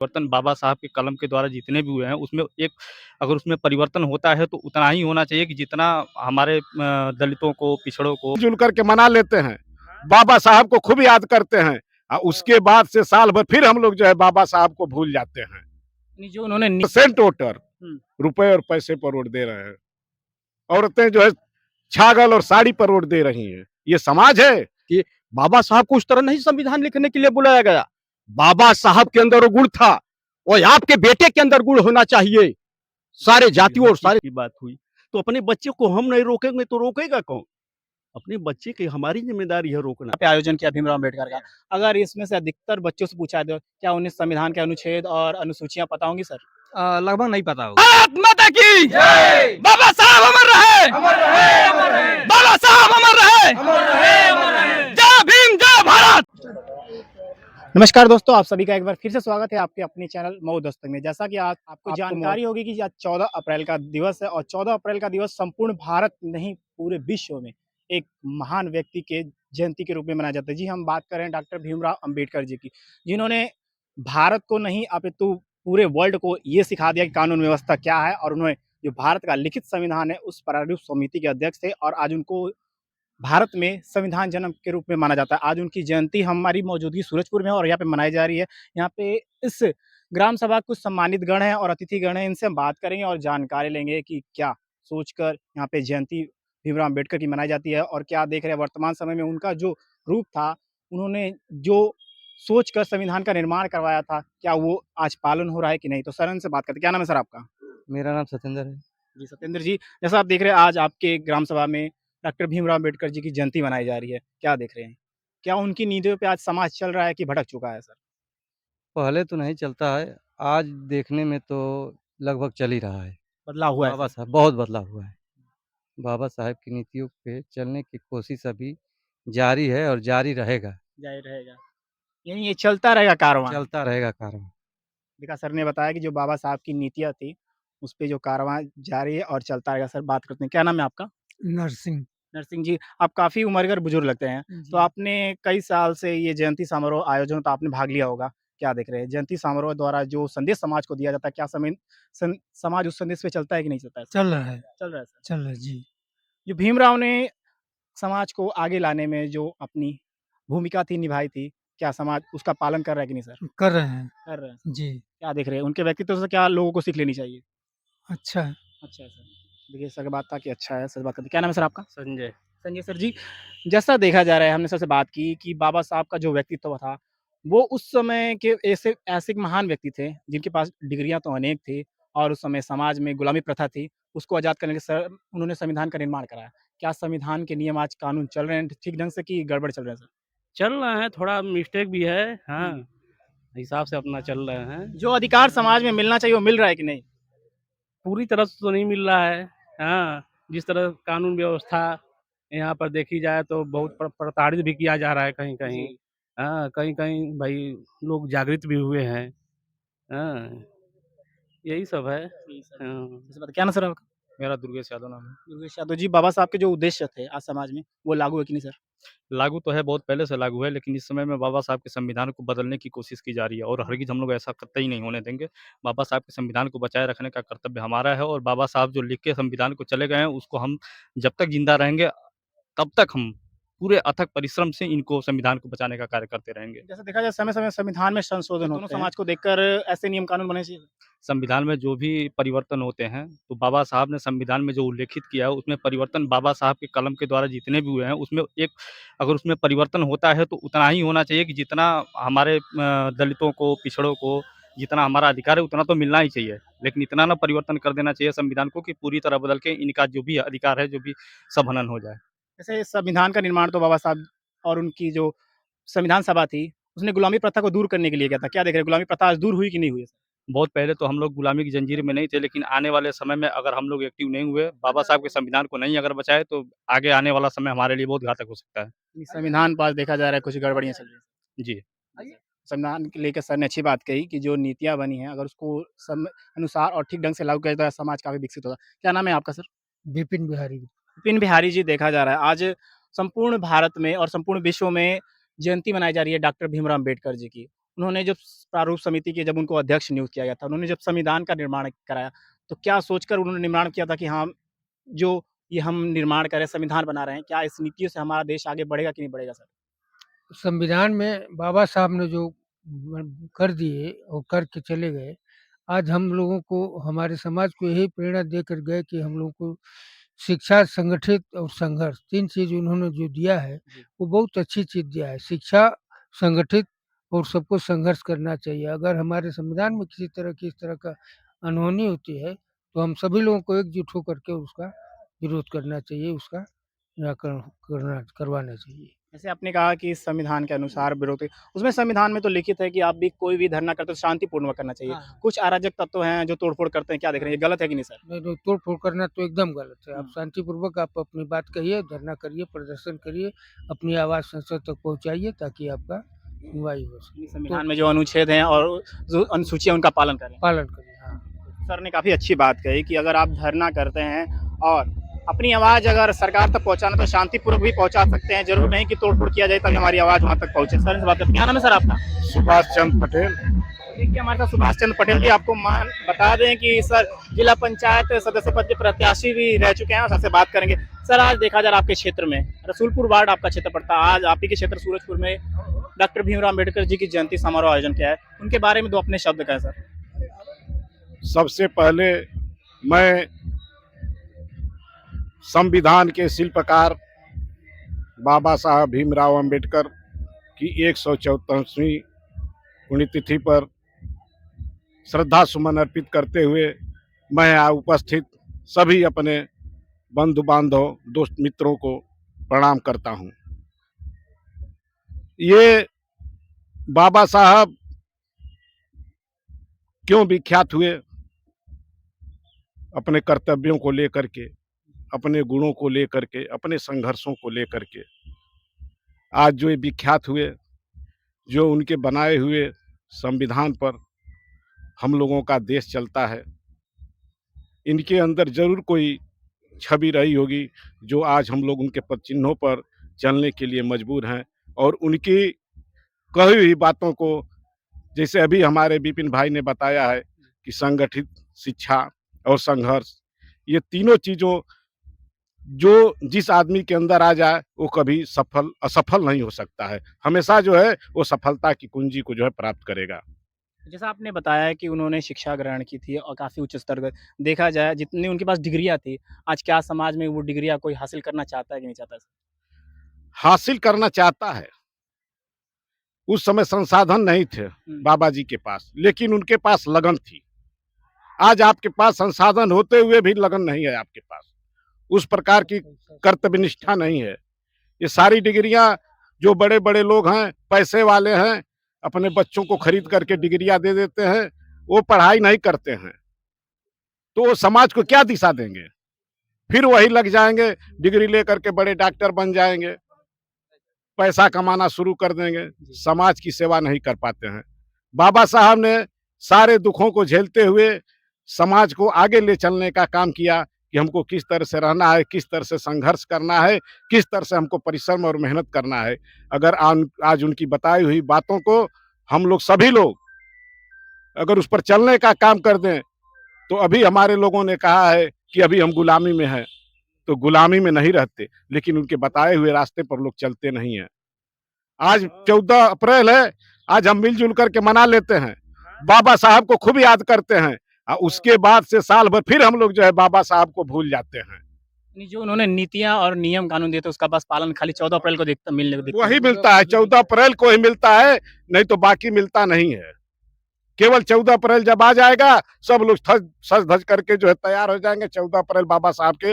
परिवर्तन बाबा साहब के कलम के द्वारा जितने भी हुए हैं, उसमें एक अगर उसमें परिवर्तन होता है तो उतना ही होना चाहिए कि जितना हमारे दलितों को, पिछड़ों को जुल करके मना लेते हैं, बाबा साहब को खूब याद करते हैं और उसके बाद से साल भर फिर हम लोग जो है बाबा साहब को भूल जाते हैं। जो उन्होंने सेंट वोटर रुपए और पैसे पर वोट दे रहे हैं, औरतें जो है छागल और साड़ी पर वोट दे रही हैं। ये समाज है कि बाबा साहब को उस तरह नहीं संविधान लिखने के लिए बुलाया गया। बाबा साहब के अंदर वो गुण था और आपके बेटे के अंदर गुण होना चाहिए। सारे जातियों और सारे की बात हुई तो अपने बच्चे को हम नहीं रोकेंगे तो रोकेगा कौन? अपने बच्चे की हमारी जिम्मेदारी है रोकना। पे आयोजन किया भीमराव अम्बेडकर का। अगर इसमें से अधिकतर बच्चों से पूछा दो क्या उन्हें संविधान के अनुच्छेद और अनुसूचियां पता होंगी सर? लगभग नहीं पता होगा। भारत माता की जय। बाबा साहब अमर रहे, अमर रहे, अमर रहे। बाबा साहब अमर रहे, अमर रहे, अमर रहे। जय भीम, जय भारत। नमस्कार दोस्तों, आप सभी का एक बार फिर से स्वागत है आपके अपने चैनल मऊ दस्तक में। जैसा कि आज आपको जानकारी होगी कि आज 14 अप्रैल का दिवस है और 14 अप्रैल का दिवस संपूर्ण भारत नहीं पूरे विश्व में एक महान व्यक्ति के जयंती के रूप में मनाया जाता है। जी, हम बात कर रहे हैं डॉक्टर भीमराव अंबेडकर जी की, जिन्होंने भारत को नहीं अपितु पूरे वर्ल्ड को ये सिखा दिया कि कानून व्यवस्था क्या है। और उन्होंने जो भारत का लिखित संविधान है उस प्रारूप समिति के अध्यक्ष थे और आज उनको भारत में संविधान जनक के रूप में माना जाता है। आज उनकी जयंती हमारी मौजूदगी सूरजपुर में है और यहाँ पे मनाई जा रही है। यहाँ पे इस ग्राम सभा कुछ सम्मानित गण हैं और अतिथिगण हैं, इनसे हम बात करेंगे और जानकारी लेंगे कि क्या सोचकर यहाँ पे जयंती भीमराव अम्बेडकर की मनाई जाती है और क्या देख रहे हैं वर्तमान समय में उनका जो रूप था, उन्होंने जो सोचकर संविधान का निर्माण करवाया था, क्या वो आज पालन हो रहा है कि नहीं। तो सर इनसे बात करते, क्या नाम है सर आपका? मेरा नाम सत्येंद्र है। जी सत्येंद्र जी, जैसा आप देख रहे हैं आज आपके ग्राम सभा में डॉक्टर भीमराव अम्बेडकर जी की जयंती मनाई जा रही है, क्या देख रहे हैं? क्या उनकी नीतियों पे आज समाज चल रहा है कि भटक चुका है सर? पहले तो नहीं चलता है, आज देखने में तो लगभग चल ही रहा है। बदलाव हुआ है बाबा सर? साहब बहुत बदलाव हुआ है। बाबा साहब की नीतियों पे चलने की कोशिश अभी जारी है और जारी रहेगा। जारी रहेगा, यानी ये चलता रहेगा कारवां? चलता रहेगा कारवां। देखा सर ने बताया कि जो बाबा साहब की नीतियाँ थी, उस पे जो कारवां जारी है और चलता रहेगा। सर बात करते हैं, क्या नाम है आपका? नरसिंह नरसिंह जी, आप काफ़ी उम्रगर बुजुर्ग लगते हैं, तो आपने कई साल से ये जयंती समारोह आयोजन होता आपने भाग लिया होगा, क्या देख रहे हैं? जयंती समारोह द्वारा जो संदेश समाज को दिया जाता है, क्या समाज उस संदेश पे चलता है कि नहीं चलता है? चल रहा है चल रहा है सर। चल रहा है जी। जो भीमराव ने समाज को आगे लाने में जो अपनी भूमिका थी निभाई थी, क्या समाज उसका पालन कर रहा है कि नहीं सर? कर रहे हैं कर रहा है। जी। क्या देख रहे हैं? उनके व्यक्तित्व से क्या लोगों को सीख लेनी चाहिए? अच्छा है। अच्छा है सर। देखिए सर का बात था कि अच्छा है, सर बात करते हैं। क्या नाम है सर आपका? संजय। संजय सर जी, जैसा देखा जा रहा है हमने सर से बात की कि बाबा साहब का जो व्यक्तित्व था, वो उस समय के ऐसे ऐसे एक महान व्यक्ति थे, जिनके पास डिग्रियाँ तो अनेक थी और उस समय समाज में गुलामी प्रथा थी, उसको आज़ाद करने के सर उन्होंने संविधान का निर्माण कराया। क्या संविधान के नियम आज कानून चल रहे हैं ठीक ढंग से कि गड़बड़ चल रहे हैं सर? चल रहे हैं, थोड़ा मिस्टेक भी है, हाँ, हिसाब से अपना चल रहे हैं। जो अधिकार समाज में मिलना चाहिए वो मिल रहा है कि नहीं? पूरी तरह से तो नहीं मिल रहा है, हाँ, जिस तरह कानून व्यवस्था यहाँ पर देखी जाए तो बहुत प्रताड़ित भी किया जा रहा है कहीं-कहीं। जी। हाँ, कहीं-कहीं भाई लोग जागृत भी हुए हैं, हाँ, यही सब है। जी सर। हाँ। जैसे बता क्या नाम सर आपका? मेरा दुर्गेश यादव नाम है। दुर्गेश यादव जी, बाबा साहब के जो उद्देश्य थे आज समाज में, वो लागू है कि नहीं सर? लागू तो है, बहुत पहले से लागू है, लेकिन इस समय में बाबा साहब के संविधान को बदलने की कोशिश की जा रही है और हरगिज़ हम लोग ऐसा कतई नहीं होने देंगे। बाबा साहब के संविधान को बचाए रखने का कर्तव्य हमारा है और बाबा साहब जो लिख के संविधान को चले गए हैं, उसको हम जब तक ज़िंदा रहेंगे, तब तक हम पूरे अथक परिश्रम से इनको संविधान को बचाने का कार्य करते रहेंगे। जैसे देखा जाए समय-समय संविधान में संशोधन दोनों समाज को देखकर ऐसे नियम कानून बनने चाहिए। संविधान में जो भी परिवर्तन होते हैं, तो बाबा साहब ने संविधान में जो उल्लेखित किया है, उसमें परिवर्तन बाबा साहब के कलम के द्वारा जितने भी हुए हैं, उसमें एक अगर उसमें परिवर्तन होता है, तो उतना ही होना चाहिए कि जितना हमारे दलितों को, पिछड़ों को, जितना हमारा अधिकार है, उतना तो मिलना ही चाहिए। लेकिन इतना ना परिवर्तन कर देना चाहिए संविधान को कि पूरी तरह बदल के इनका जो भी अधिकार है, जो भी सब हनन हो जाए। जैसे संविधान का निर्माण तो बाबा साहब और उनकी जो संविधान सभा थी, उसने गुलामी प्रथा को दूर करने के लिए किया था। क्या देख रहे हैं गुलामी प्रथा आज दूर हुई कि नहीं हुई है? बहुत पहले तो हम लोग गुलामी की जंजीर में नहीं थे, लेकिन आने वाले समय में अगर हम लोग एक्टिव नहीं हुए, बाबा साहब के संविधान को नहीं अगर बचाए, तो आगे आने वाला समय हमारे लिए बहुत घातक हो सकता है। संविधान पास देखा जा रहा है कुछ गड़बड़ियाँ चल रही हैं। जी। संविधान को लेकर सर ने अच्छी बात कही कि जो नीतियाँ बनी हैं अगर उसको समय अनुसार और ठीक ढंग से लागू किया जाए तो समाज काफ़ी विकसित होगा। क्या नाम है आपका सर? विपिन बिहारी। विपिन बिहारी जी, देखा जा रहा है आज संपूर्ण भारत में और संपूर्ण विश्व में जयंती मनाई जा रही है डॉक्टर भीमराव अम्बेडकर जी की। उन्होंने जब प्रारूप समिति के जब उनको अध्यक्ष नियुक्त किया गया था, उन्होंने जब संविधान का निर्माण कराया, तो क्या सोचकर उन्होंने निर्माण किया था कि हाँ, जो ये हम निर्माण कर रहे हैं, संविधान बना रहे हैं, क्या इस नीतियों से हमारा देश आगे बढ़ेगा कि नहीं बढ़ेगा सर? संविधान में बाबा साहब ने जो कर दिए और करके चले गए, आज हम लोगों को, हमारे समाज को यही प्रेरणा देकर गए कि हम लोगों को शिक्षा, संगठित और संघर्ष 3 चीज़ उन्होंने जो दिया है, वो बहुत अच्छी चीज़ दिया है। शिक्षा, संगठित और सबको संघर्ष करना चाहिए। अगर हमारे संविधान में किसी तरह की इस तरह का अनहोनी होती है, तो हम सभी लोगों को एकजुट होकर के उसका विरोध करना चाहिए, उसका निराकरण करवाना चाहिए। जैसे आपने कहा कि संविधान के अनुसार विरोध, उसमें संविधान में तो लिखित है कि आप भी कोई भी धरना करते हो तो शांतिपूर्वक करना चाहिए। हाँ, हाँ। कुछ अराजक तत्व हैं जो तोड़-फोड़ करते हैं, क्या देख रहे हैं? ये गलत है कि नहीं सर? नहीं, नहीं, तोड़-फोड़ करना तो एकदम गलत है। आप हुँ। शांतिपूर्वक आप अपनी बात कहिए, धरना करिए, प्रदर्शन करिए, अपनी आवाज़ संसद तक पहुँचाइए ताकि आपका सुनवाई हो सके। संविधान में जो अनुच्छेद हैं और जो अनुसूची है उनका पालन करें। पालन करिए, हाँ। सर ने काफ़ी अच्छी बात कही कि अगर आप धरना करते हैं और अपनी आवाज़ अगर सरकार तक पहुँचाना तो शांतिपूर्वक भी पहुँचा सकते हैं, ज़रूर नहीं कि तोड़-फोड़ किया जाए ताकि हमारी आवाज़ वहाँ तक पहुँचे। सर से बात करते हैं। क्या नाम है सर आपका? सुभाष चंद्र पटेल। देखिए हमारे साथ सुभाष चंद्र पटेल जी, आपको बता दें कि सर जिला पंचायत सदस्य पद के प्रत्याशी भी रह चुके हैं और सर से बात करेंगे। सर आज देखा जा रहा है आपके क्षेत्र में रसूलपुर वार्ड आपका क्षेत्र पड़ता है, आज आप ही के क्षेत्र सूरजपुर में डॉक्टर भीमराव अम्बेडकर जी की जयंती समारोह आयोजन किया है, उनके बारे में 2 अपने शब्द कहें सर। सबसे पहले मैं संविधान के शिल्पकार बाबा साहब भीमराव अंबेडकर की 174वीं पुण्यतिथि पर श्रद्धा सुमन अर्पित करते हुए मैं यहाँ उपस्थित सभी अपने बंधु बांधव, दोस्त मित्रों को प्रणाम करता हूँ। ये बाबा साहब क्यों विख्यात हुए? अपने कर्तव्यों को लेकर के, अपने गुणों को लेकर के, अपने संघर्षों को लेकर के आज जो ये विख्यात हुए, जो उनके बनाए हुए संविधान पर हम लोगों का देश चलता है, इनके अंदर जरूर कोई छवि रही होगी जो आज हम लोग उनके पद चिन्हों पर चलने के लिए मजबूर हैं और उनकी कही हुई बातों को, जैसे अभी हमारे विपिन भाई ने बताया है कि संगठित, शिक्षा और संघर्ष, ये तीनों चीज़ों जो जिस आदमी के अंदर आ जाए वो कभी असफल नहीं हो सकता है, हमेशा जो है वो सफलता की कुंजी को जो है प्राप्त करेगा। जैसा आपने बताया कि उन्होंने शिक्षा ग्रहण की थी और काफ़ी उच्च स्तर पर, देखा जाए जितनी उनके पास डिग्रियाँ थी, आज क्या समाज में वो डिग्रियाँ कोई हासिल करना चाहता है कि नहीं चाहता? हासिल करना चाहता है। उस समय संसाधन नहीं थे बाबा जी के पास, लेकिन उनके पास लगन थी। आज आपके पास संसाधन होते हुए भी लगन नहीं है आपके पास, उस प्रकार की कर्तव्यनिष्ठा नहीं है। ये सारी डिग्रियां जो बड़े बड़े लोग हैं, पैसे वाले हैं, अपने बच्चों को खरीद करके डिग्रियां दे देते हैं, वो पढ़ाई नहीं करते हैं, तो वो समाज को क्या दिशा देंगे? फिर वही लग जाएंगे, डिग्री लेकर के बड़े डॉक्टर बन जाएंगे, पैसा कमाना शुरू कर देंगे, समाज की सेवा नहीं कर पाते हैं। बाबा साहब ने सारे दुखों को झेलते हुए समाज को आगे ले चलने का काम किया कि हमको किस तरह से रहना है, किस तरह से संघर्ष करना है, किस तरह से हमको परिश्रम और मेहनत करना है। अगर आज उनकी बताई हुई बातों को हम लोग सभी लोग अगर उस पर चलने का काम कर दें, तो अभी हमारे लोगों ने कहा है कि अभी हम गुलामी में हैं, तो गुलामी में नहीं रहते, लेकिन उनके बताए हुए रास्ते पर लोग चलते नहीं हैं। आज 14 अप्रैल है, आज हम मिलजुल करके मना लेते हैं, बाबा साहब को खूब याद करते हैं, उसके बाद से साल भर फिर हम लोग जो है बाबा साहब को भूल जाते हैं। जो उन्होंने नीतियां और नियम कानून दिए थे उसका बस पालन खाली 14 अप्रैल को वही मिलता है, 14 अप्रैल को ही मिलता है, नहीं तो बाकी मिलता नहीं है। केवल 14 अप्रैल जब आ जाएगा, सब लोग सज धज करके जो है तैयार हो जाएंगे। 14 अप्रैल बाबा साहब के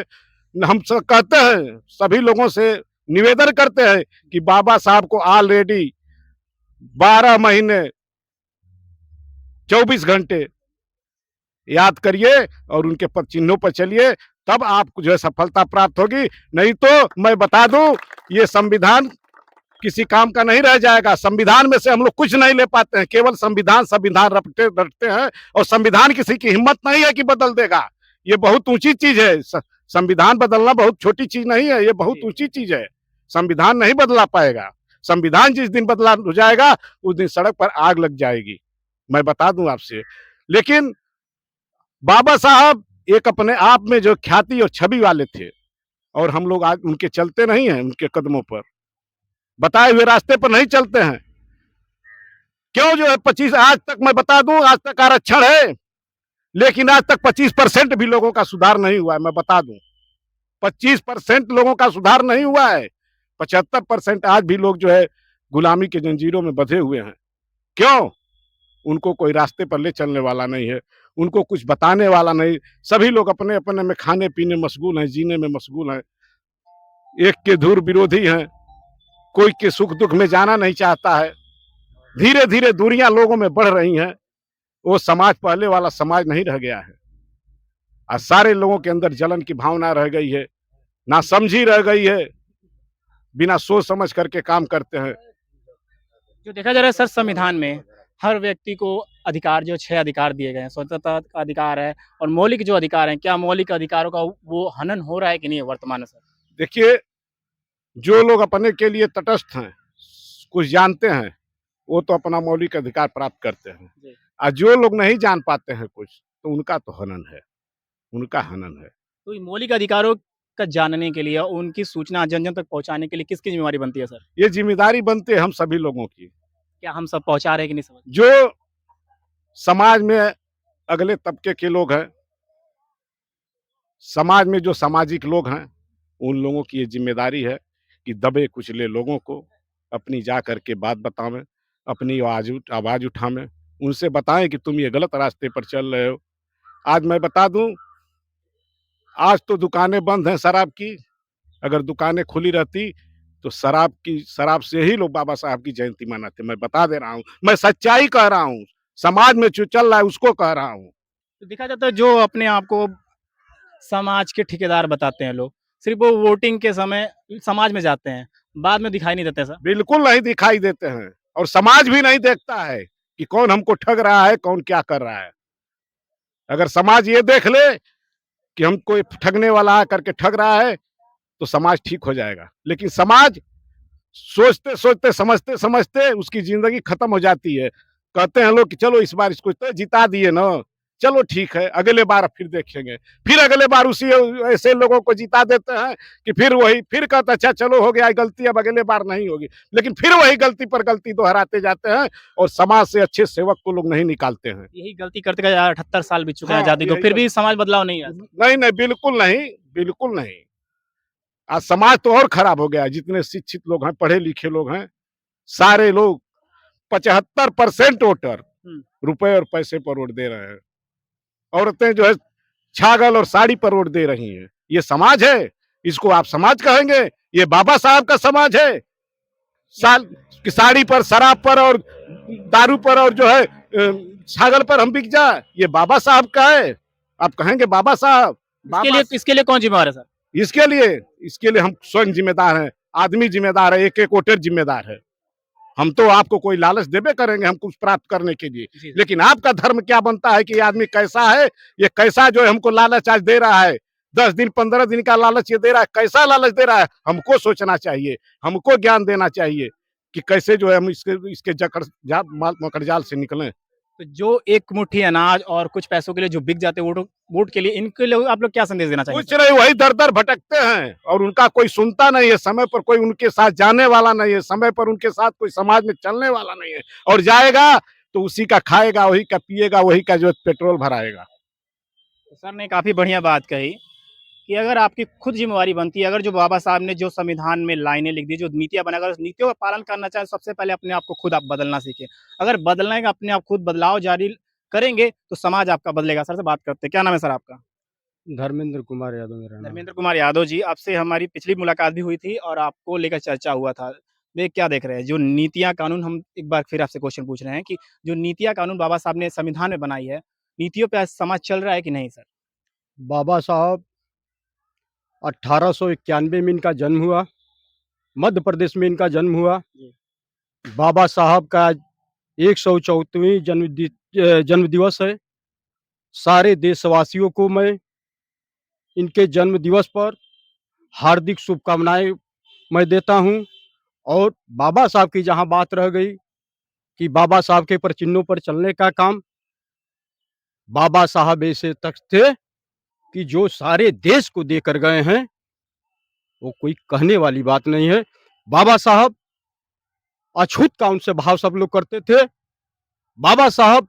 हम सब कहते हैं, सभी लोगों से निवेदन करते हैं कि बाबा साहब को ऑलरेडी 12 महीने 24 घंटे याद करिए और उनके पद चिन्हों पर चलिए, तब आपको जो है सफलता प्राप्त होगी। नहीं तो मैं बता दूं, ये संविधान किसी काम का नहीं रह जाएगा। संविधान में से हम लोग कुछ नहीं ले पाते हैं, केवल संविधान रटते हैं, और संविधान किसी की हिम्मत नहीं है कि बदल देगा। ये बहुत ऊंची चीज है, संविधान बदलना बहुत छोटी चीज नहीं है, ये बहुत ऊंची चीज है। संविधान नहीं बदला पाएगा, संविधान जिस दिन बदला हो जाएगा उस दिन सड़क पर आग लग जाएगी, मैं बता दूं आपसे। लेकिन बाबा साहब एक अपने आप में जो ख्याति और छवि वाले थे, और हम लोग आज उनके चलते नहीं हैं, उनके कदमों पर, बताए हुए रास्ते पर नहीं चलते हैं। क्यों जो है 25 आज तक मैं बता दूं, आज तक आरक्षण है, लेकिन आज तक 25% भी लोगों का सुधार नहीं हुआ है। मैं बता दूं 25% लोगों का सुधार नहीं हुआ है। 75% आज भी लोग जो है गुलामी के जंजीरों में बंधे हुए हैं। क्यों? उनको कोई रास्ते पर ले चलने वाला नहीं है, उनको कुछ बताने वाला नहीं। सभी लोग अपने अपने में खाने पीने मशगूल हैं, जीने में मशगूल हैं, एक के धुर विरोधी हैं, कोई के सुख दुख में जाना नहीं चाहता है। धीरे धीरे दूरियां लोगों में बढ़ रही हैं। वो समाज पहले वाला समाज नहीं रह गया है। आज सारे लोगों के अंदर जलन की भावना रह गई है, नासमझी रह गई है, बिना सोच समझ करके काम करते हैं। जो देखा जा रहा है सर, संविधान में हर व्यक्ति को अधिकार, जो 6 अधिकार दिए गए हैं, स्वतंत्रता का अधिकार है और मौलिक जो अधिकार हैं, क्या मौलिक अधिकारों का वो हनन हो रहा है कि नहीं है वर्तमान में सर? देखिए, जो लोग अपने के लिए तटस्थ हैं, कुछ जानते हैं, वो तो अपना मौलिक अधिकार प्राप्त करते हैं, जी। और जो लोग नहीं जान पाते हैं कुछ, तो उनका तो हनन है, उनका हनन है। तो इन मौलिक अधिकारों का जानने के लिए, उनकी सूचना जन-जन तक पहुँचाने के लिए किसकी ज़िम्मेवारी बनती है सर? ये जिम्मेदारी बनती है हम सभी लोगों की। क्या हम सब पहुँचा रहे हैं कि नहीं समझ? जो समाज में अगले तबके के लोग हैं, समाज में जो सामाजिक लोग हैं, उन लोगों की ये जिम्मेदारी है कि दबे कुचले लोगों को अपनी जा करके बात बतावें, अपनी आवाज उठावें, उनसे बताएं कि तुम ये गलत रास्ते पर चल रहे हो। आज मैं बता दूं, आज तो दुकानें बंद हैं शराब की, अगर दुकानें खुली रहती तो शराब से ही लोग बाबा साहब की जयंती मनाते। मैं बता दे रहा हूँ, मैं सच्चाई कह रहा हूँ, समाज में जो चल रहा है उसको कह रहा हूँ। तो देखा जाता है जो अपने आप को समाज के ठेकेदार बताते हैं लोग, सिर्फ़ वो वोटिंग के समय समाज में जाते हैं, बाद में दिखाई नहीं देते सर। बिल्कुल नहीं दिखाई देते हैं, और समाज भी नहीं देखता है कि कौन हमको ठग रहा है, कौन क्या कर रहा है। अगर समाज ये देख ले कि हमको ठगने वाला करके ठग रहा है, तो समाज ठीक हो जाएगा। लेकिन समाज सोचते सोचते, समझते समझते उसकी जिंदगी खत्म हो जाती है। कहते हैं लोग कि चलो इस बार इसको तो जिता दिए ना, चलो ठीक है, अगले बार फिर देखेंगे। फिर अगले बार उसी ऐसे लोगों को जिता देते हैं कि फिर कहते अच्छा चलो हो गया गलती, अब अगले बार नहीं होगी। लेकिन फिर वही गलती पर गलती दोहराते जाते हैं, और समाज से अच्छे सेवक को लोग नहीं निकालते हैं। यही गलती करते 78 साल बीत चुके हैं हाँ, आज़ादी को, यही फिर भी समाज बदलाव नहीं आया। नहीं नहीं, बिल्कुल नहीं, बिल्कुल नहीं। आज समाज तो और खराब हो गया है। जितने शिक्षित लोग हैं, पढ़े लिखे लोग हैं, सारे लोग 75% वोटर रुपए और पैसे पर वोट दे रहे हैं। औरतें जो है छागल और साड़ी पर वोट दे रही हैं। ये समाज है? इसको आप समाज कहेंगे? ये बाबा साहब का समाज है? साड़ी पर, शराब पर और दारू पर और जो है छागल पर हम बिक जाए, ये बाबा साहब का है? आप कहेंगे बाबा साहब? इसके लिए कौन जिम्मेवार है सर? इसके लिए हम स्वयं जिम्मेदार हैं, आदमी जिम्मेदार है, एक एक वोटर जिम्मेदार है। हम तो आपको कोई लालच देबे करेंगे हम कुछ प्राप्त करने के लिए, लेकिन आपका धर्म क्या बनता है कि ये आदमी कैसा है, ये कैसा जो है हमको लालच आज दे रहा है, 10 दिन 15 दिन का लालच ये दे रहा है, कैसा लालच दे रहा है, हमको सोचना चाहिए, हमको ज्ञान देना चाहिए कि कैसे जो है हम इसके मकड़ जाल से निकलें। तो जो एक मुट्ठी अनाज और कुछ पैसों के लिए जो बिक जाते हैं वोट के लिए, इनके लिए आप लोग क्या संदेश देना चाहिए? कुछ नहीं, वही दर दर भटकते हैं और उनका कोई सुनता नहीं है। समय पर कोई उनके साथ जाने वाला नहीं है, समय पर उनके साथ कोई समाज में चलने वाला नहीं है, और जाएगा तो उसी का खाएगा, वही का पिएगा, वही का जो पेट्रोल भराएगा। तो सर ने काफ़ी बढ़िया बात कही कि अगर आपकी खुद जिम्मेवारी बनती है, अगर जो बाबा साहब ने जो संविधान में लाइनें लिख दी, जो नीतियाँ बना, अगर उस नीतियों का पालन करना चाहे, सबसे पहले अपने आप को खुद आप बदलना सीखें। अगर बदलने का अपने आप खुद बदलाव जारी करेंगे तो समाज आपका बदलेगा। सर से बात करते हैं, क्या नाम है सर आपका? धर्मेंद्र कुमार यादव मेरा नाम है। धर्मेंद्र कुमार यादव जी, आपसे हमारी पिछली मुलाकात भी हुई थी और आपको लेकर चर्चा हुआ था। क्या देख रहे हैं जो नीतियाँ कानून, हम एक बार फिर आपसे क्वेश्चन पूछ रहे हैं कि जो नीतियाँ कानून बाबा साहब ने संविधान में बनाई है, नीतियों पे आज समाज चल रहा है कि नहीं सर? बाबा साहब 1891 में इनका जन्म हुआ, मध्य प्रदेश में इनका जन्म हुआ। बाबा साहब का 134वीं जन्म दिवस है। सारे देशवासियों को मैं इनके जन्म दिवस पर हार्दिक शुभकामनाएं मैं देता हूं, और बाबा साहब की जहाँ बात रह गई कि बाबा साहब के प्रचिन्हों पर चलने का काम, बाबा साहब ऐसे तख्त थे कि जो सारे देश को देकर गए हैं, वो कोई कहने वाली बात नहीं है। बाबा साहब अछूत का उनसे भाव सब लोग करते थे। बाबा साहब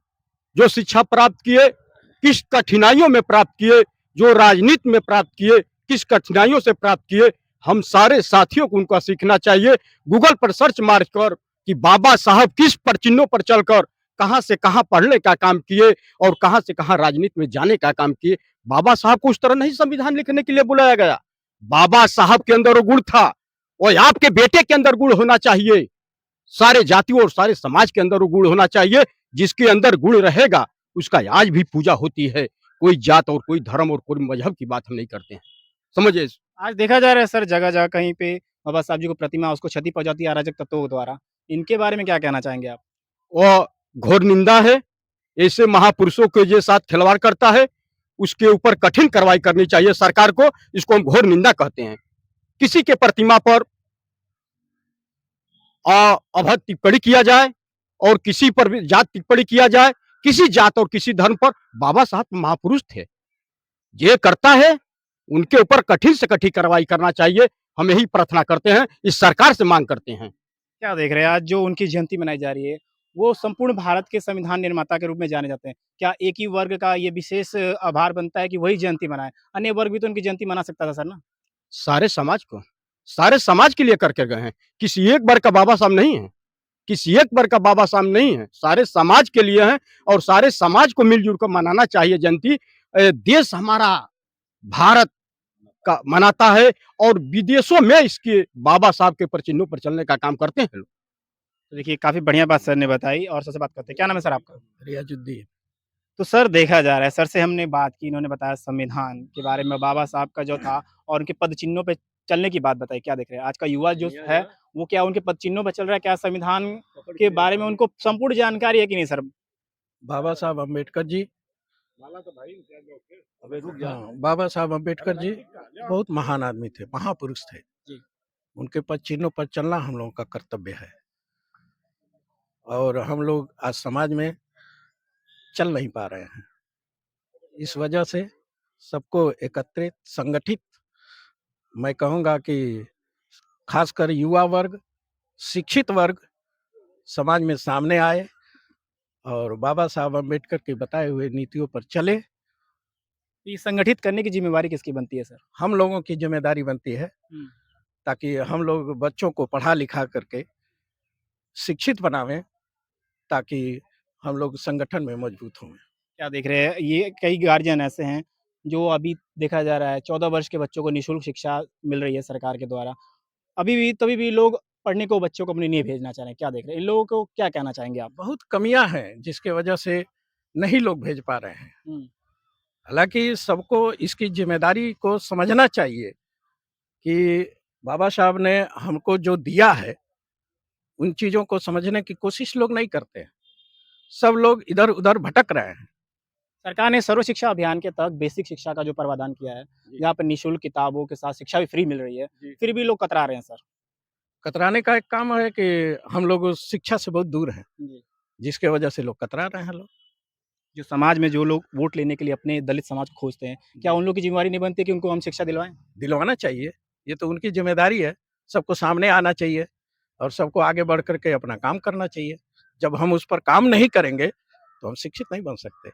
जो शिक्षा प्राप्त किए, किस कठिनाइयों में प्राप्त किए, जो राजनीति में प्राप्त किए, किस कठिनाइयों से प्राप्त किए, हम सारे साथियों को उनका सीखना चाहिए। गूगल पर सर्च मार कर कि बाबा साहब किस प्रचिन्हों पर चलकर कहां से कहां पढ़ने का काम किए और कहां से कहां राजनीति में जाने का काम किए। बाबा साहब को उस तरह नहीं संविधान लिखने के लिए बुलाया गया। बाबा साहब के अंदर वो गुण था और आपके बेटे के अंदर गुण होना चाहिए। सारे जातियों और सारे समाज के अंदर वो गुण होना चाहिए। जिसके अंदर गुण रहेगा उसका आज भी पूजा होती है। कोई जात और कोई धर्म और कोई मजहब की बात हम नहीं करते हैं, समझे। आज देखा जा रहा है सर जगह-जगह कहीं पे बाबा साहब जी को प्रतिमा उसको क्षति पहुँचाती है अराजक तत्वों द्वारा। इनके बारे में क्या कहना चाहेंगे आप? वह घोर निंदा है। ऐसे महापुरुषों के जो साथ खिलवाड़ करता है उसके ऊपर कठिन कार्रवाई करनी चाहिए सरकार को। इसको हम घोर निंदा कहते हैं। किसी के प्रतिमा पर अभद्र टिप्पणी किया जाए और किसी पर भी जात टिप्पणी किया जाए, किसी जात और किसी धर्म पर, बाबा साहब महापुरुष थे। ये करता है उनके ऊपर कठिन से कठिन कार्रवाई करना चाहिए। हम यही प्रार्थना करते हैं, इस सरकार से मांग करते हैं। क्या देख रहे हैं आज जो उनकी जयंती मनाई जा रही है, वो संपूर्ण भारत के संविधान निर्माता के रूप में जाने जाते हैं। क्या एक ही वर्ग का ये विशेष आभार बनता है कि वही जयंती मनाए? अन्य वर्ग भी तो उनकी जयंती मना सकता था सर ना? सारे समाज को, सारे समाज के लिए करके गए हैं। किसी एक वर्ग का बाबा साहब नहीं है, किसी एक वर्ग का बाबा साहब नहीं है, सारे समाज के लिए है और सारे समाज को मिलजुल कर मनाना चाहिए जयंती। देश हमारा भारत का मनाता है और विदेशों में इसके बाबा साहब के प्रचिन्हों पर चलने का काम करते हैं लोग। तो देखिए काफ़ी बढ़िया बात सर ने बताई और सर से बात करते हैं। क्या नाम है सर आपका? रियाजुद्दीन। तो सर देखा जा रहा है, सर से हमने बात की, इन्होंने बताया संविधान के बारे में, बाबा साहब का जो था और उनके पद चिन्हों पे चलने की बात बताई। क्या देख रहे हैं? आज का युवा जो है, वो क्या उनके पद चिन्हों पे चल रहा है? क्या संविधान के बारे में उनको संपूर्ण जानकारी है कि नहीं सर? बाबा साहब अम्बेडकर जी, हाँ, बाबा साहब अम्बेडकर जी बहुत महान आदमी थे, महापुरुष थे। जी। उनके पद चिन्हों पर चलना हम लोगों का कर्तव्य है और हम लोग आज समाज में चल नहीं पा रहे हैं। इस वजह से सबको एकत्रित, संगठित, मैं कहूँगा कि खासकर युवा वर्ग, शिक्षित वर्ग समाज में सामने आए और बाबा साहब अम्बेडकर के बताए हुए नीतियों पर चले। ये संगठित करने की ज़िम्मेवारी किसकी बनती है सर? हम लोगों की ज़िम्मेदारी बनती है ताकि हम लोग बच्चों को पढ़ा लिखा करके शिक्षित बनावें ताकि हम लोग संगठन में मजबूत हों। क्या देख रहे हैं? ये कई गार्जियन ऐसे हैं जो अभी देखा जा रहा है 14 वर्ष के बच्चों को निःशुल्क शिक्षा मिल रही है सरकार के द्वारा। अभी भी तभी भी लोग पढ़ने को बच्चों को अपने नहीं भेजना चाह रहे हैं। क्या देख रहे हैं? इन लोगों को क्या कहना चाहेंगे आप? बहुत कमियां हैं जिसके वजह से नहीं लोग भेज पा रहे हैं। हालांकि सबको इसकी जिम्मेदारी को समझना चाहिए कि बाबा साहब ने हमको जो दिया है उन चीज़ों को समझने की कोशिश लोग नहीं करते हैं। सब लोग इधर उधर भटक रहे हैं। सरकार ने सर्व शिक्षा अभियान के तहत बेसिक शिक्षा का जो प्रावधान किया है, यहाँ पे निःशुल्क किताबों के साथ शिक्षा भी फ्री मिल रही है, फिर भी लोग कतरा रहे हैं सर। कतराने का एक काम है कि हम लोग शिक्षा से बहुत दूर हैं, जिसके वजह से लोग कतरा रहे हैं। लोग जो समाज में जो लोग वोट लेने के लिए अपने दलित समाज को खोजते हैं, क्या उन लोग की जिम्मेवारी नहीं बनती कि उनको हम शिक्षा दिलवाएं? दिलवाना चाहिए, ये तो उनकी जिम्मेदारी है। सबको सामने आना चाहिए और सबको आगे बढ़ करके अपना काम करना चाहिए। जब हम उस पर काम नहीं करेंगे तो हम शिक्षित नहीं बन सकते।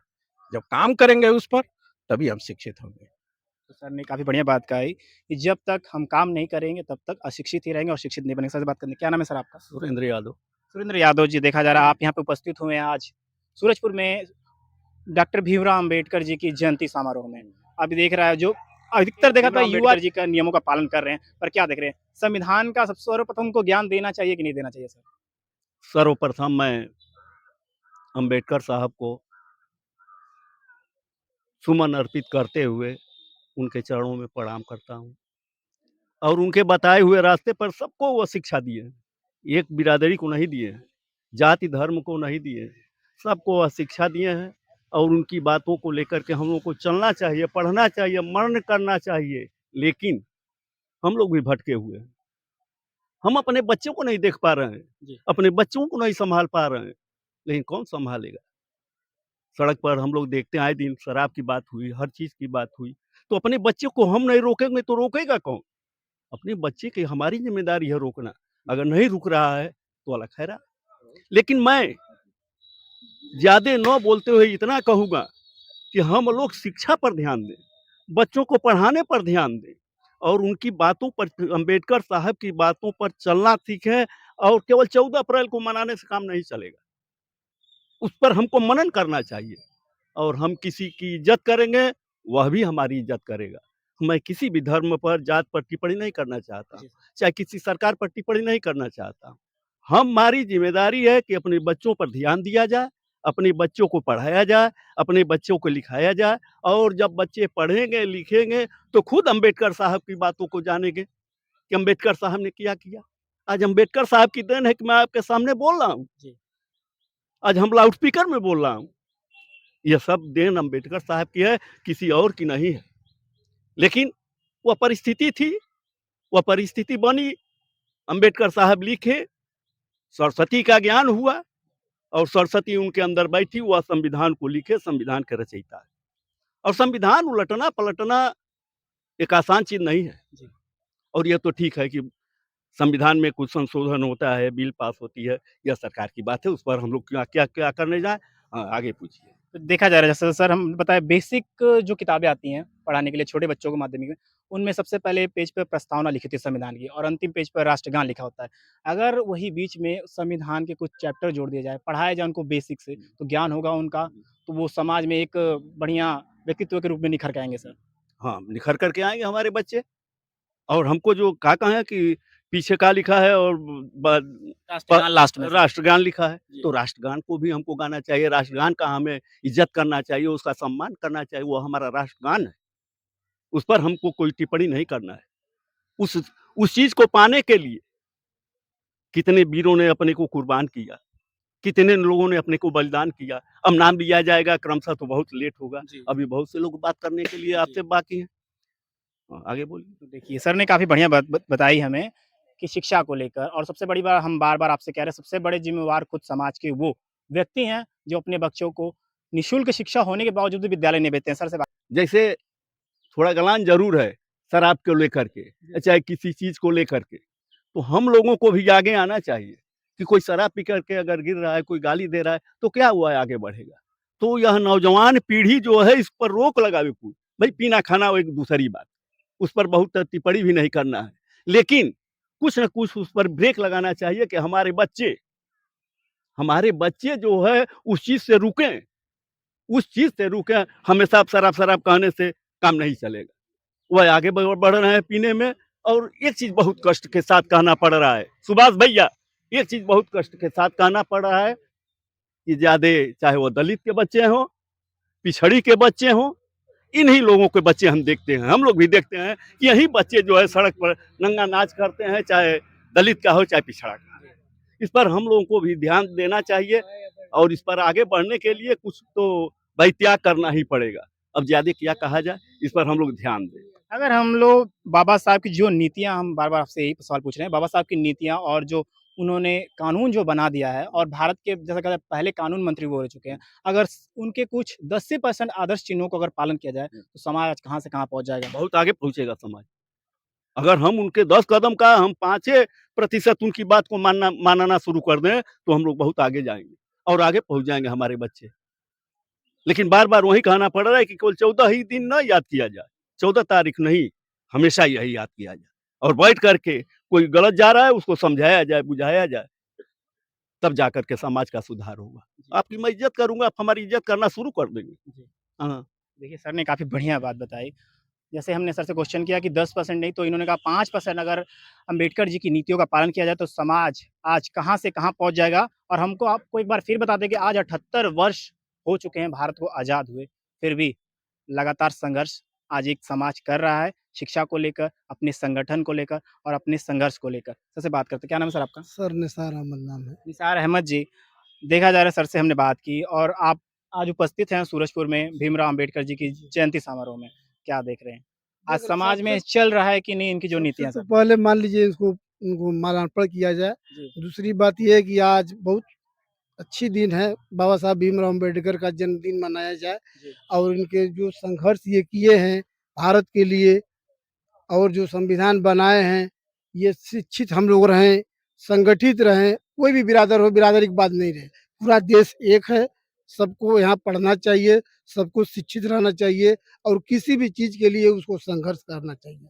जब काम करेंगे उस पर तभी हम शिक्षित होंगे। तो सर ने काफ़ी बढ़िया बात कही कि जब तक हम काम नहीं करेंगे तब तक अशिक्षित ही रहेंगे और शिक्षित नहीं बनेंगे। सर से बात करनी, क्या नाम है सर आपका? सुरेंद्र यादव। सुरेंद्र यादव जी, देखा जा रहा है आप यहाँ पे उपस्थित हुए हैं आज सूरजपुर में डॉक्टर भीमराव अंबेडकर जी की जयंती समारोह में। अभी देख रहा है जो अधिकतर देखा था युवा जी का नियमों का पालन कर रहे हैं, पर क्या देख रहे हैं? संविधान का सबसे सर्वप्रथम उनको ज्ञान देना चाहिए कि नहीं देना चाहिए सर? सर्वप्रथम मैं अंबेडकर साहब को सुमन अर्पित करते हुए उनके चरणों में प्रणाम करता हूँ और उनके बताए हुए रास्ते पर सबको वो शिक्षा दिए। एक बिरादरी को नहीं दिए, जाति धर्म को नहीं दिए, सबको वह शिक्षा दिए हैं और उनकी बातों को लेकर के हम लोग को चलना चाहिए, पढ़ना चाहिए, मनन करना चाहिए। लेकिन हम लोग भी भटके हुए हैं। हम अपने बच्चों को नहीं देख पा रहे हैं, जी। अपने बच्चों को नहीं संभाल पा रहे हैं, लेकिन कौन संभालेगा? सड़क पर हम लोग देखते हैं आए दिन शराब की बात हुई, हर चीज़ की बात हुई, तो अपने बच्चे को हम नहीं रोकेंगे तो रोकेगा कौन? अपने बच्चे की हमारी ज़िम्मेदारी है रोकना, अगर नहीं रुक रहा है तो अलग खैरा। लेकिन मैं ज़्यादा न बोलते हुए इतना कहूँगा कि हम लोग शिक्षा पर ध्यान दें, बच्चों को पढ़ाने पर ध्यान दें और उनकी बातों पर अम्बेडकर साहब की बातों पर चलना सीखें और केवल 14 अप्रैल को मनाने से काम नहीं चलेगा। उस पर हमको मनन करना चाहिए और हम किसी की इज़्ज़त करेंगे, वह भी हमारी इज़्ज़त करेगा। मैं किसी भी धर्म पर, जात पर टिप्पणी नहीं करना चाहता हूँ, चाहे किसी सरकार पर टिप्पणी नहीं करना चाहता हूँ। हमारी ज़िम्मेदारी है कि अपने बच्चों पर ध्यान दिया जाए, अपने बच्चों को पढ़ाया जाए, अपने बच्चों को लिखाया जाए और जब बच्चे पढ़ेंगे, लिखेंगे तो खुद अम्बेडकर साहब की बातों को जानेंगे कि अम्बेडकर साहब ने क्या किया। आज अम्बेडकर साहब की देन है कि मैं आपके सामने बोल रहा हूँ। आज हम लाउड स्पीकर में बोल रहा हूँ। यह सब देन अम्बेडकर साहब की है, किसी और की नहीं है। लेकिन वह परिस्थिति थी, वह परिस्थिति बनी, अम्बेडकर साहब लिखे, सरस्वती का ज्ञान हुआ और सरस्वती उनके अंदर बैठी, वह संविधान को लिखे, संविधान के रचयिता है। और संविधान उलटना-पलटना एक आसान चीज़ नहीं है। और यह तो ठीक है कि संविधान में कुछ संशोधन होता है, बिल पास होती है, यह सरकार की बात है, उस पर हम लोग क्या करने जाएँ? आगे पूछिए। तो देखा जा रहा है जैसे सर हम बताएं बेसिक जो किताबें आती हैं पढ़ाने के लिए छोटे बच्चों को माध्यमिक में, उनमें सबसे पहले पेज पे प्रस्तावना लिखी थी संविधान की और अंतिम पेज पर राष्ट्रगान लिखा होता है। अगर वही बीच में संविधान के कुछ चैप्टर जोड़ दिए जाए, पढ़ाया जाए उनको बेसिक से, तो ज्ञान होगा उनका, तो वो समाज में एक बढ़िया व्यक्तित्व के रूप में निखर के आएँगे सर। हाँ, निखर कर के आएँगे हमारे बच्चे और हमको जो कहा है कि पीछे क्या लिखा है और राष्ट्रगान लास्ट में। राष्ट्रगान लिखा है, तो राष्ट्रगान को भी हमको गाना चाहिए, राष्ट्रगान का हमें इज़्ज़त करना चाहिए, उसका सम्मान करना चाहिए, वो हमारा राष्ट्रगान है। उस पर हमको कोई टिप्पणी नहीं करना है। उस चीज़ को पाने के लिए कितने वीरों ने अपने को कुर्बान किया, कितने लोगों ने अपने को बलिदान किया। अब नाम लिया जाएगा क्रमशः तो बहुत लेट होगा, अभी बहुत से लोग बात करने के लिए आपसे बाकी हैं। आगे बोलिए। तो देखिए सर ने काफ़ी बढ़िया बात बताई हमें कि शिक्षा को लेकर और सबसे बड़ी बात हम बार-बार आपसे कह रहे हैं सबसे बड़े ज़िम्मेवार खुद समाज के वो व्यक्ति हैं जो अपने बच्चों को निःशुल्क शिक्षा होने के बावजूद भी विद्यालय नहीं भेजते हैं। सर से बात जैसे थोड़ा गलान ज़रूर है शराब को लेकर के, चाहे किसी चीज़ को लेकर के, तो हम लोगों को भी आगे आना चाहिए कि कोई शराब पी कर के अगर गिर रहा है, कोई गाली दे रहा है, तो क्या हुआ है आगे बढ़ेगा। तो यह नौजवान पीढ़ी जो है इस पर रोक लगावे कोई। भई पीना-खाना वो एक दूसरी बात, उस पर बहुत टिप्पणी भी नहीं करना है। लेकिन कुछ न कुछ उस पर ब्रेक लगाना चाहिए कि हमारे बच्चे जो है उस चीज़ से रुकें, हमेशा शराब कहने से काम नहीं चलेगा। वह आगे बढ़ रहे हैं पीने में और एक चीज़ बहुत कष्ट के साथ कहना पड़ रहा है, सुभाष भैया, एक चीज़ बहुत कष्ट के साथ कहना पड़ रहा है कि ज़्यादा चाहे वो दलित के बच्चे हों, पिछड़ी के बच्चे हों, इन्हीं लोगों के बच्चे हम देखते हैं। हम लोग भी देखते हैं कि यही बच्चे जो है सड़क पर नंगा नाच करते हैं, चाहे दलित का हो, चाहे पिछड़ा का। इस पर हम लोगों को भी ध्यान देना चाहिए और इस पर आगे बढ़ने के लिए कुछ तो भाई त्याग करना ही पड़ेगा। अब ज़्यादा क्या कहा जाए, इस पर हम लोग ध्यान दें। अगर हम लोग बाबा साहब की जो नीतियाँ हम बार-बार आपसे यही सवाल पूछ रहे हैं, बाबा साहब की नीतियाँ और जो उन्होंने कानून जो बना दिया है और भारत के जैसा कहते हैं पहले कानून मंत्री वो रह चुके हैं। अगर उनके कुछ 10 से % आदर्श चिन्हों को अगर पालन किया जाए, तो समाज कहाँ से कहाँ पहुँच जाएगा। बहुत आगे पहुँचेगा समाज। अगर हम उनके 10 कदम का हम 5% उनकी बात को मानना शुरू कर दें, तो हम लोग बहुत आगे जाएँगे और आगे पहुँच जाएँगे हमारे बच्चे। लेकिन बार-बार वही कहना पड़ रहा है कि केवल 14 ही दिन न याद किया जाए, 14 तारीख नहीं, हमेशा यही याद किया जाए और बैठ कर के कोई गलत जा रहा है उसको समझाया जाए, बुझाया जाए, तब जाकर के समाज का सुधार होगा। आपकी मैं इज़्ज़त करूँगा, आप हमारी इज़्ज़त करना शुरू कर देंगे। हाँ। देखिए सर ने काफ़ी बढ़िया बात बताई। जैसे हमने सर से क्वेश्चन किया कि 10% नहीं तो इन्होंने कहा 5% अगर अम्बेडकर जी की नीतियों का पालन किया जाए तो समाज आज कहाँ से कहाँ पहुँच जाएगा। और हमको आपको एक बार फिर बता दें कि आज 78 वर्ष हो चुके हैं भारत को आज़ाद हुए, फिर भी लगातार संघर्ष आज एक समाज कर रहा है, शिक्षा को लेकर, अपने संगठन को लेकर और अपने संघर्ष को लेकर। सर से बात करते हैं, क्या नाम है सर आपका? सर निसार अहमद नाम है। निसार अहमद जी, देखा जा रहा है सर से हमने बात की और आप आज उपस्थित हैं सूरजपुर में भीमराव अम्बेडकर जी की जयंती समारोह में, क्या देख रहे हैं? आज समाज में चल रहा है कि नहीं इनकी जो नीतियाँ तो सर? पहले मान लीजिए इसको उनको माल्यार्पण किया जाए। जी। दूसरी बात ये है कि आज बहुत अच्छी दिन है, बाबा साहब भीमराव अम्बेडकर का जन्मदिन मनाया जाए जी। और इनके जो संघर्ष ये किए हैं भारत के लिए और जो संविधान बनाए हैं, ये शिक्षित हम लोग रहें, संगठित रहें, कोई भी बिरादर हो, बिरादरी की बात नहीं रहे। पूरा देश एक है, सबको यहाँ पढ़ना चाहिए, सबको शिक्षित रहना चाहिए और किसी भी चीज़ के लिए उसको संघर्ष करना चाहिए।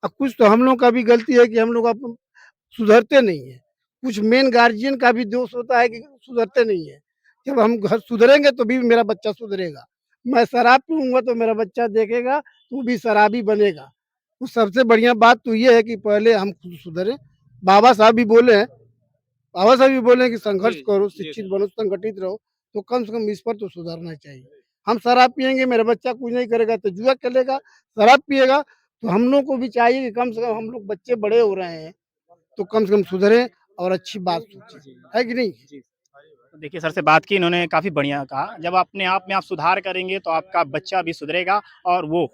अब कुछ तो हम लोग का भी गलती है कि हम लोग अब सुधरते नहीं हैं। कुछ मेन गार्जियन का भी दोष होता है कि सुधरते नहीं हैं। जब हम घर सुधरेंगे तो भी मेरा बच्चा सुधरेगा। मैं शराब पीऊँगा तो मेरा बच्चा देखेगा, तू भी शराबी बनेगा। तो सबसे बढ़िया बात तो ये है कि पहले हम खुद सुधरें। बाबा साहब भी बोले हैं बाबा साहब भी बोले हैं कि संघर्ष जी, करो, जी शिक्षित सर। बनो, संगठित रहो, तो कम से कम इस पर तो सुधरना चाहिए। हम शराब पिएँगे, मेरा बच्चा कुछ नहीं करेगा तो जुआ खेलेगा, शराब पिएगा, तो हम लोग को भी चाहिए कि कम से कम हम लोग बच्चे बड़े हो रहे हैं, तो कम से कम सुधरें और अच्छी बात सोचें, है कि नहीं? जी। तो देखिए सर से बात की इन्होंने काफ़ी बढ़िया कहा, जब अपने आप में आप सुधार करेंगे तो आपका बच्चा भी सुधरेगा और वो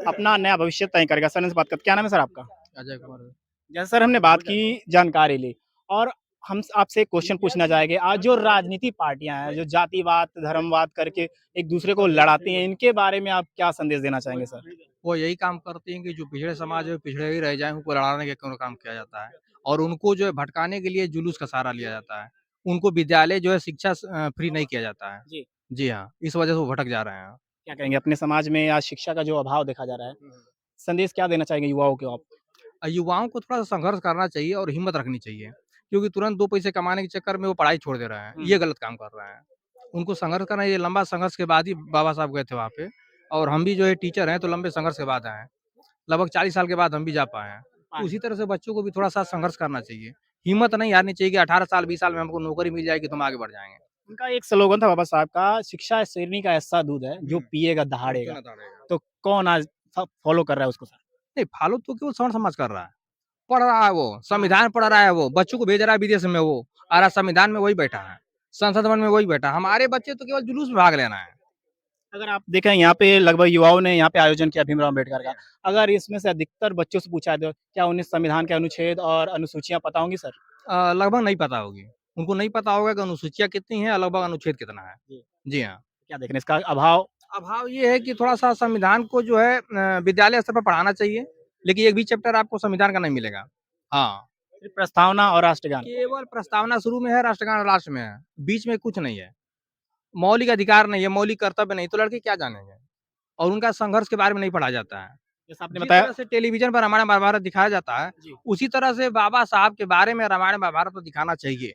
अपना नया भविष्य तय करेगा। सर से बात करते क्या नाम है सर आपका? अजय कुमार। जैसे सर हमने बात की जानकारी ली और हम आपसे एक क्वेश्चन पूछना चाहेंगे आज जो राजनीति पार्टियां हैं जो जातिवाद धर्मवाद करके एक दूसरे को लड़ाती हैं इनके बारे में आप क्या संदेश देना चाहेंगे सर? वो यही काम करती हैं कि जो पिछड़े समाज है, पिछड़े ही रह जाएँ, उनको लड़ाने का काम किया जाता है और उनको जो है भटकाने के लिए जुलूस का सहारा लिया जाता है। उनको विद्यालय जो है शिक्षा फ्री नहीं किया जाता है। जी। जी हाँ, इस वजह से वो भटक जा रहे हैं। क्या कहेंगे अपने समाज में आज शिक्षा का जो अभाव देखा जा रहा है, संदेश क्या देना चाहेंगे युवाओं को आप? युवाओं को थोड़ा-सा संघर्ष करना चाहिए और हिम्मत रखनी चाहिए, क्योंकि तुरंत 2 पैसे कमाने के चक्कर में वो पढ़ाई छोड़ दे रहे हैं। ये गलत काम कर रहे हैं। उनको संघर्ष करना ये लंबा संघर्ष के बाद ही बाबा साहब गए थे वहाँ पे और हम भी जो है टीचर हैं, तो लंबे संघर्ष के बाद आए हैं। लगभग 40 साल के बाद हम भी जा पाए हैं। तो उसी तरह से बच्चों को भी थोड़ा-सा संघर्ष करना चाहिए। हिम्मत नहीं हारनी चाहिए कि 18 साल, 20 साल में हमको नौकरी मिल जाएगी तो हम आगे बढ़ जाएँगे। उनका एक स्लोगन था बाबा साहब का, शिक्षा शेरनी का ऐसा दूध है जो पिएगा दहाड़ेगा। तो कौन आज फॉलो कर रहा है उसको सर? नहीं, फॉलो तो केवल सवर्ण समाज कर रहा है। पढ़ रहा है वो, संविधान पढ़ रहा है वो, बच्चों को भेज रहा है विदेश में वो, और आज संविधान में वही बैठा है, संसद भवन में वही बैठा है। हमारे बच्चे तो केवल जुलूस में भाग लेना है। अगर आप देखें यहाँ पे लगभग युवाओं ने यहाँ पे आयोजन किया भीमराव अम्बेडकर का। अगर इसमें से अधिकतर बच्चों से पूछा जाए क्या उन्हें संविधान के अनुच्छेद और अनुसूचियाँ पता होंगी सर? लगभग नहीं पता होगी। उनको नहीं पता होगा कि अनुसूचियाँ कितनी हैं और लगभग अनुच्छेद कितना है। जी। जी हाँ। क्या देख रहे हैं इसका अभाव? अभाव ये है कि थोड़ा-सा संविधान को जो है विद्यालय स्तर पर पढ़ाना चाहिए, लेकिन एक भी चैप्टर आपको संविधान का नहीं मिलेगा। हाँ। सिर्फ प्रस्तावना और राष्ट्रगान। केवल प्रस्तावना शुरू में है, राष्ट्रगान लास्ट में है। बीच में कुछ नहीं है। मौलिक अधिकार नहीं है, मौलिक कर्तव्य नहीं, तो लड़के क्या जानेंगे? और उनका संघर्ष के बारे में नहीं पढ़ा जाता है। जैसा आपने जिस बताया तरह से टेलीविज़न पर रामायण महाभारत दिखाया जाता है, उसी तरह से बाबा साहब के बारे में रामायण महाभारत तो दिखाना चाहिए,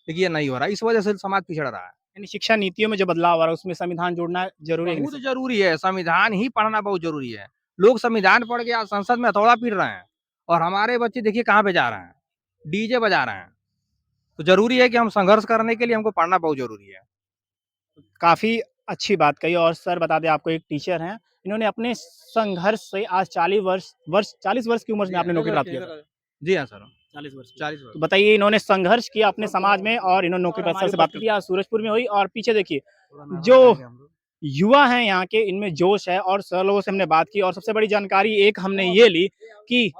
लेकिन ये नहीं हो रहा है। इस वजह से समाज पिछड़ रहा है। यानी शिक्षा नीतियों में जो बदलाव आ रहा है उसमें संविधान जोड़ना ज़रूरी है कि नहीं बहुत सर? ज़रूरी है, संविधान ही पढ़ना बहुत ज़रूरी है। लोग संविधान पढ़ के आज संसद में हथौड़ा पीट रहे हैं और हमारे बच्चे देखिए कहाँ पे जा रहे हैं, डीजे बजा रहे हैं। तो ज़रूरी है कि हम संघर्ष करने के लिए हमको पढ़ना बहुत ज़रूरी है। काफ़ी अच्छी बात कही और सर बता दें आपको एक टीचर हैं, इन्होंने अपने संघर्ष से आज 40 वर्ष की उम्र में आपने नौकरी प्राप्त किया था। जी हाँ सर, 40 वर्ष की। 40 वर्ष। तो बताइए इन्होंने संघर्ष किया अपने समाज में और इन्होंने नौकरी प्राप्त से बात की आज सूरजपुर में हुई और पीछे देखिए जो युवा हैं यहाँ के इनमें जोश है और सर लोगों से हमने बात की और सबसे बड़ी जानकारी एक हमने ये ली कि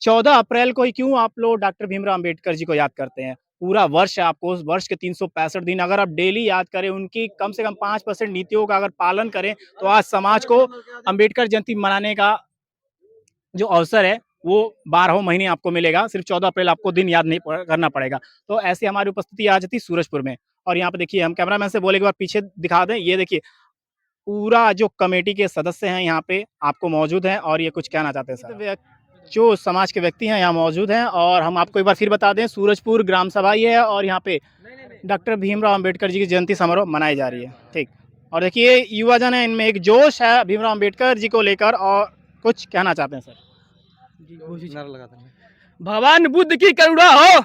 14 अप्रैल को ही क्यों आप लोग डॉक्टर भीमराव अंबेडकर जी को याद करते हैं। पूरा वर्ष है आपको उस वर्ष के 365 दिन अगर आप डेली याद करें उनकी कम से कम 5% नीतियों का अगर पालन करें तो आज समाज को अंबेडकर जयंती मनाने का जो अवसर है वो 12 महीने आपको मिलेगा। सिर्फ 14 अप्रैल आपको दिन याद नहीं करना पड़ेगा। तो ऐसी हमारी उपस्थिति आज थी सूरजपुर में और यहाँ पे देखिए हम कैमरामैन से बोले एक बार पीछे दिखा दें। ये देखिए पूरा जो कमेटी के सदस्य हैं यहाँ पे आपको मौजूद हैं और ये कुछ कहना चाहते हैं सर। जो समाज के व्यक्ति हैं यहाँ मौजूद हैं और हम आपको एक बार फिर बता दें सूरजपुर ग्राम सभा ये है और यहाँ पे डॉक्टर भीमराव अंबेडकर जी की जयंती समारोह मनाई जा रही है। ठीक और देखिए युवा जन है इनमें एक जोश है भीमराव अंबेडकर जी को लेकर और कुछ कहना चाहते हैं सर। भगवान बुद्ध की करुणा हो,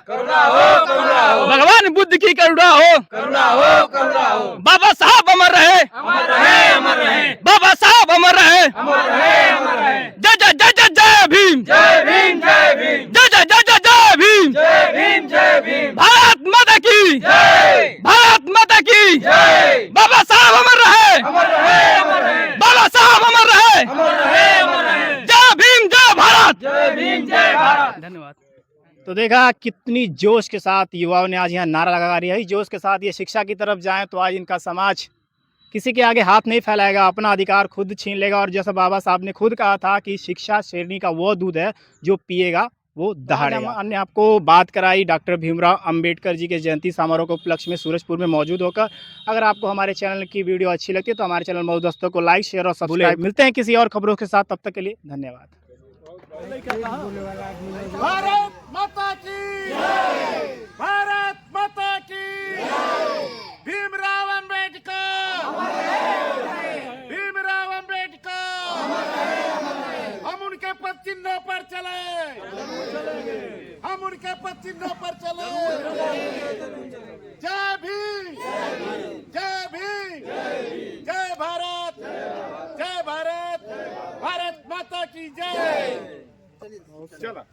भगवान बुद्ध की करुणा हो, बाबा साहब अमर रहे, बाबा साहब अमर रहे, जय जय जय जय जय भीम, जय जय जय जय जय भीम, भारत माता की, भारत माता की, बाबा साहब अमर रहे, बाबा साहब अमर रहे, जय भीम जय भारत, धन्यवाद। तो तो देखा कितनी जोश के साथ युवाओं ने आज यहाँ नारा लगा दिया, यही जोश के साथ ये शिक्षा की तरफ जाएं तो आज इनका समाज किसी के आगे हाथ नहीं फैलाएगा, अपना अधिकार खुद छीन लेगा। और जैसा बाबा साहब ने खुद कहा था कि शिक्षा शेरनी का वो दूध है जो पिएगा वो दहाड़ेगा। हमने आपको बात कराई डॉक्टर भीमराव अंबेडकर जी के जयंती समारोह के उपलक्ष्य में सूरजपुर में मौजूद होकर। अगर आपको हमारे चैनल की वीडियो अच्छी लगती है तो हमारे चैनल मौजूद दोस्तों को लाइक शेयर और सब्सक्राइब। मिलते हैं किसी और खबरों के साथ, तब तक के लिए धन्यवाद। भारत माता की जय, भारत माता की जय। भीमराव अंबेडकर, भीमराव अंबेडकर, हम उनके पद चिन्हों पर चले, हम उनके पद चिन्हों पर चले। जय भीम, जय भीम, जय भारत, जय भारत, भारत माता की जय। चला।